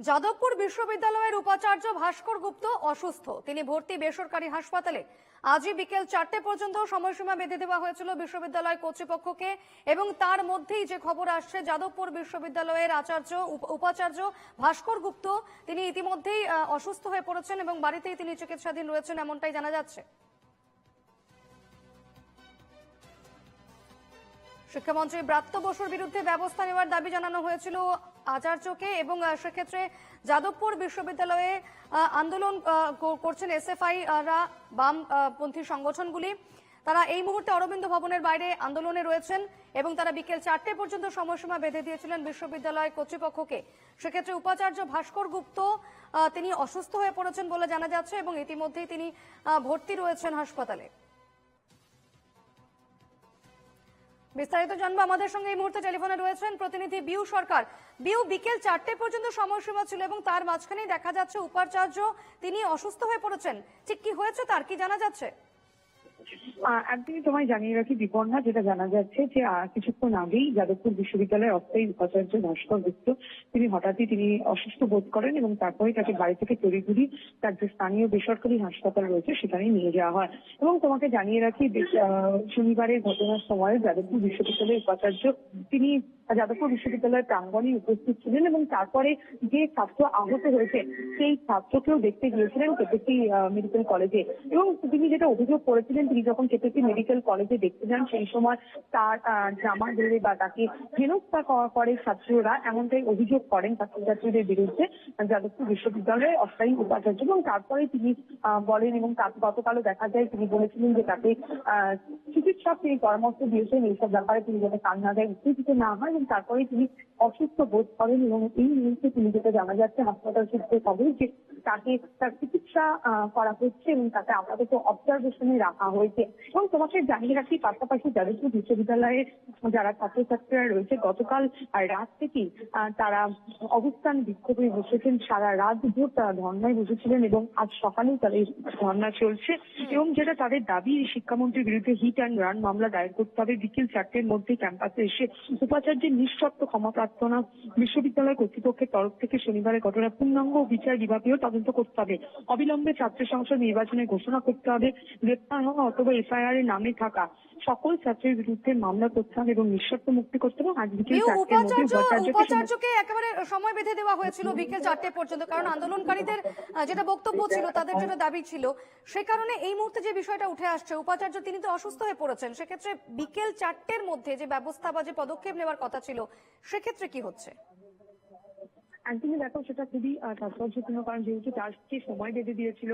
যাদবপুর বিশ্ববিদ্যালয়ের উপাচার্য ভাস্কর গুপ্ত অসুস্থ। তিনি ভর্তি বেসরকারি হাসপাতালে। আজই বিকেল 4টে পর্যন্ত সময়সীমা বেঁধে দেওয়া হয়েছিল বিশ্ববিদ্যালয় কর্তৃপক্ষকে, এবং তার মধ্যেই যে খবর আসছে, যাদবপুর বিশ্ববিদ্যালয়ের উপাচার্য ভাস্কর গুপ্ত তিনি ইতিমধ্যেই অসুস্থ হয়ে পড়েছেন এবং বাড়িতেই তিনি চিকিৎসাধীন রয়েছেন, এমনটাই জানা যাচ্ছে। শিক্ষামন্ত্রী ব্রাত্য বসুর বিরুদ্ধে ব্যবস্থা নেওয়ার দাবি জানানো হয়েছিল আচার্যকে, এবং সেক্ষেত্রে যাদবপুর বিশ্ববিদ্যালয়ে আন্দোলন করছেন এসএফআই রা, বামপন্থী সংগঠনগুলি। তারা এই মুহূর্তে অরবিন্দ ভবনের বাইরে আন্দোলনে রয়েছেন এবং তারা বিকেল 4টে পর্যন্ত সময়সীমা বেঁধে দিয়েছিলেন বিশ্ববিদ্যালয় কর্তৃপক্ষকে। সেক্ষেত্রে উপাচার্য ভাস্কর গুপ্ত তিনি অসুস্থ হয়ে পড়েছেন বলে জানা যাচ্ছে এবং ইতিমধ্যেই তিনি ভর্তি রয়েছেন হাসপাতালে। বিস্তারিত জানবো, আমাদের সঙ্গে এই মুহূর্তে টেলিফোনে রয়েছেন প্রতিনিধি বিউ সরকার। বিউ, বিকেল 4টে পর্যন্ত সময়সীমা ছিল এবং তার মাঝখানেই দেখা যাচ্ছে উপাচার্য তিনি অসুস্থ হয়ে পড়েছেন। ঠিক কি হয়েছে, তার কি জানা যাচ্ছে? একদিনই তোমায় জানিয়ে রাখি বিপর্ণা, যেটা জানা যাচ্ছে যে কিছুক্ষণ আগেই যাদবপুর বিশ্ববিদ্যালয়ের অস্থায়ী উপাচার্য ভাস্কর গুপ্ত তিনি হঠাৎই অসুস্থ বোধ করেন এবং তারপরে তাকে বাড়ি থেকে তড়িঘড়ি তার যে স্থানীয় বেসরকারি হাসপাতাল রয়েছে সেখানে নিয়ে যাওয়া হয়। এবং তোমাকে জানিয়ে রাখি শনিবারের ঘটনার সময় যাদবপুর বিশ্ববিদ্যালয়ের উপাচার্য তিনি যাদবপুর বিশ্ববিদ্যালয়ের প্রাঙ্গণে উপস্থিত ছিলেন এবং তারপরে যে ছাত্র আহত হয়েছে সেই ছাত্রকেও দেখতে গিয়েছিলেন কেপিসি মেডিকেল কলেজে। এবং তিনি যেটা অভিযোগ করেছিলেন, তিনি যখন কেপিসি মেডিকেল কলেজে দেখতে যান সেই সময় তার জামা ধরে বা তাকে হেনস্থা করে ছাত্ররা, এমনটাই অভিযোগ করেন ছাত্রছাত্রীদের বিরুদ্ধে যাদবপুর বিশ্ববিদ্যালয়ের অস্থায়ী উপাচার্য। এবং তারপরে তিনি বলেন, এবং গতকালও দেখা যায় তিনি বলেছিলেন যে তাকে চিকিৎসক তিনি পরামর্শ দিয়েছেন এইসব ব্যাপারে তিনি যাতে কান না দেয়, উত্তেজিত না হয়, এবং তারপরে তিনি অসুস্থ বোধ করেন। এবং এই মুহূর্তে তিনি যেটা জানা যাচ্ছে হাসপাতাল সূত্রে খবর যে তাকে তার চিকিৎসা করা হচ্ছে এবং তাকে আপাতত অবজারভেশনে রাখা হয়েছে। এবং তোমাকে জানিয়ে রাখি পাশাপাশি যাদবপুর বিশ্ববিদ্যালয়ের যারা ছাত্রছাত্রীরা রয়েছে গতকাল রাত থেকেই তারা অবস্থান বিক্ষোভে বসেছেন, সারা রাত ভোর তারা ধর্নায় বসেছিলেন এবং আজ সকালেও তাদের ধর্না চলছে। এবং যেটা তাদের দাবি, শিক্ষামন্ত্রীর বিরুদ্ধে হিট অ্যান্ড রান মামলা দায়ের করতে হবে, বিকেল 4টের মধ্যে ক্যাম্পাসে এসে উপাচার্যের নিঃশর্ত ক্ষমা প্রার্থনা বিশ্ববিদ্যালয় কর্তৃপক্ষের তরফ থেকে শনিবারের ঘটনা পূর্ণাঙ্গ বিচার বিভাগীয় তদন্ত করতে হবে, অবিলম্বে ছাত্র সংসদ নির্বাচনের ঘোষণা করতে হবে, গ্রেপ্তার হওয়া অথবা এফআইআর এর নামে থাকা সকল ছাত্রের বিরুদ্ধে মামলা করতে হবে এবং নিঃশর্ত মুক্তি করতে হবে। আজ বিকেল 4টের মধ্যে উপাচার্যকে একেবারে সময় বেঁধে দেওয়া হয়েছিল বিকেল 4টে পর্যন্ত, কারণ আন্দোলনকারীদের যেটা বক্তব্য ছিল, তাদের যেটা দাবি ছিল, সে কারণে এই মুহূর্তে যে বিষয়টা উঠে আসছে, উপাচার্য তিনি তো অসুস্থ হয়ে পড়েছেন, সেক্ষেত্রে বিকেল 4টের মধ্যে যে ব্যবস্থা বা যে পদক্ষেপ নেওয়ার কথা ছিল সেক্ষেত্রে কি হচ্ছে? একদিনই দেখো সেটা খুবই তাৎপর্যপূর্ণ, কারণ যেহেতু তারকে সময় বেঁধে দিয়েছিল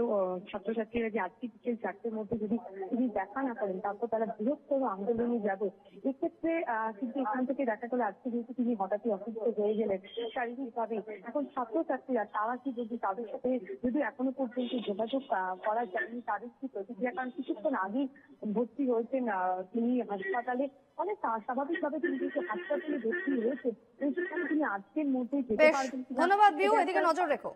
ছাত্রছাত্রীরা যে আজকে বিকেল 4টের মধ্যে যদি তিনি দেখা না করেন তারপর তারা বৃহত্তর আন্দোলনে যাবে। এক্ষেত্রে কিন্তু এখান থেকে দেখা গেল আজকে যেহেতু তিনি হঠাৎই অসুস্থ হয়ে গেলেন শারীরিকভাবে, এখন ছাত্রছাত্রীরা তারা কি যদি তাদের সাথে যদি এখনো পর্যন্ত যোগাযোগ করা যায়নি, তাদের কি প্রতিক্রিয়া, কারণ কিছুক্ষণ আগেই ভর্তি হয়েছেন তিনি হাসপাতালে, অনেক স্বাভাবিকভাবে তিনি যেহেতু হাসপাতালে ভর্তি হয়েছে সেখানে তিনি আজকের মধ্যেই যেতে পারবেন। ধন্যবাদ বিউ, এদিকে নজর রেখো।